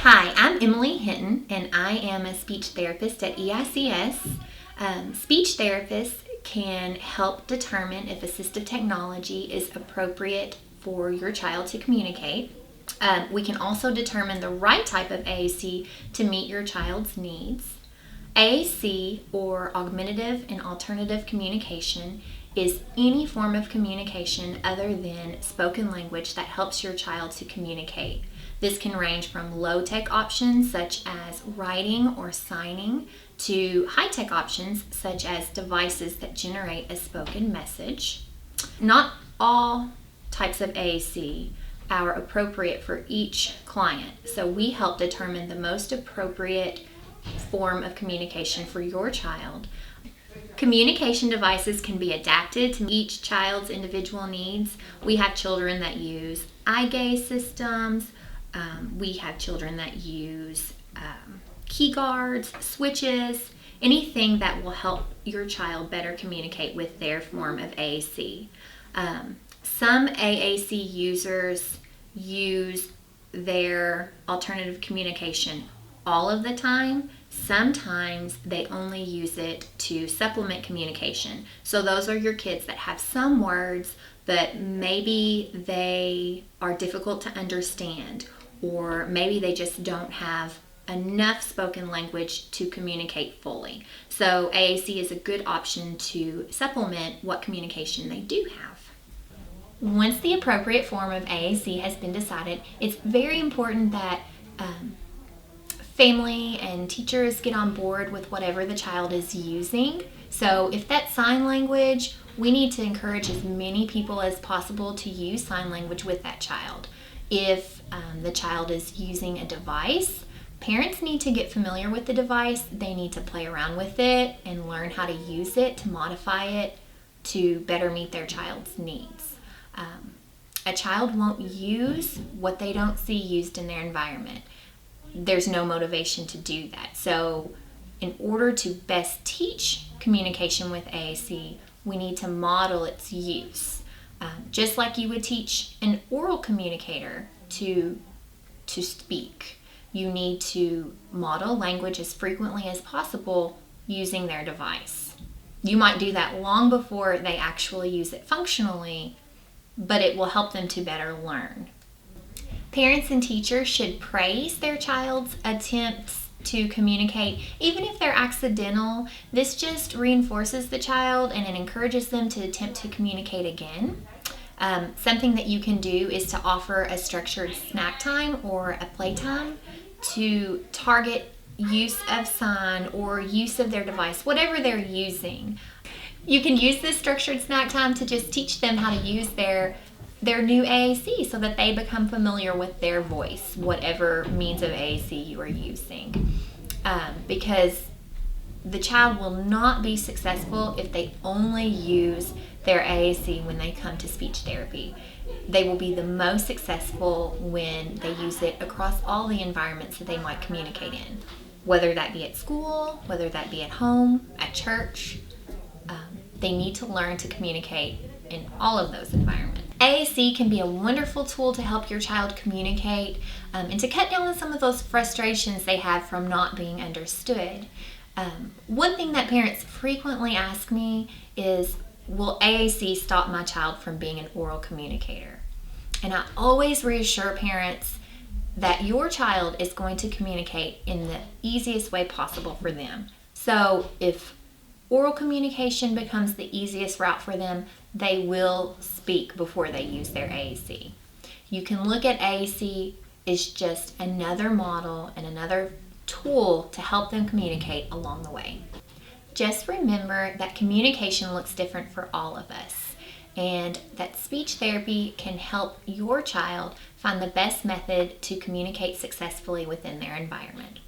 Hi, I'm Emily Hinton, and I am a speech therapist at EICS. Speech therapists can help determine if assistive technology is appropriate for your child to communicate. We can also determine the right type of AAC to meet your child's needs. AAC, or Augmentative and Alternative Communication, is any form of communication other than spoken language that helps your child to communicate. This can range from low-tech options such as writing or signing to high-tech options such as devices that generate a spoken message. Not all types of AAC are appropriate for each client, so we help determine the most appropriate form of communication for your child. Communication devices can be adapted to each child's individual needs. We have children that use eye gaze systems. We have children that use key guards, switches, anything that will help your child better communicate with their form of AAC. Some AAC users use their alternative communication all of the time. Sometimes they only use it to supplement communication. So those are your kids that have some words, but maybe they are difficult to understand, or maybe they just don't have enough spoken language to communicate fully. So AAC is a good option to supplement what communication they do have. Once the appropriate form of AAC has been decided, it's very important that family and teachers get on board with whatever the child is using. So if that's sign language, we need to encourage as many people as possible to use sign language with that child. If the child is using a device, parents need to get familiar with the device. They need to play around with it and learn how to use it, to modify it to better meet their child's needs. A child won't use what they don't see used in their environment. There's no motivation to do that. So in order to best teach communication with AAC, we need to model its use. Just like you would teach an oral communicator to speak, you need to model language as frequently as possible using their device. You might do that long before they actually use it functionally, but it will help them to better learn. Parents and teachers should praise their child's attempts to communicate, even if they're accidental. This just reinforces the child and it encourages them to attempt to communicate again. Something that you can do is to offer a structured snack time or a playtime to target use of sign or use of their device, whatever they're using. You can use this structured snack time to just teach them how to use their new AAC so that they become familiar with their voice, whatever means of AAC you are using. Because the child will not be successful if they only use their AAC when they come to speech therapy. They will be the most successful when they use it across all the environments that they might communicate in, whether that be at school, whether that be at home, at church. They need to learn to communicate in all of those environments. AAC can be a wonderful tool to help your child communicate and to cut down on some of those frustrations they have from not being understood. One thing that parents frequently ask me is, will AAC stop my child from being an oral communicator? And I always reassure parents that your child is going to communicate in the easiest way possible for them. So if oral communication becomes the easiest route for them, they will speak before they use their AAC. You can look at AAC as just another model and another tool to help them communicate along the way. Just remember that communication looks different for all of us, and that speech therapy can help your child find the best method to communicate successfully within their environment.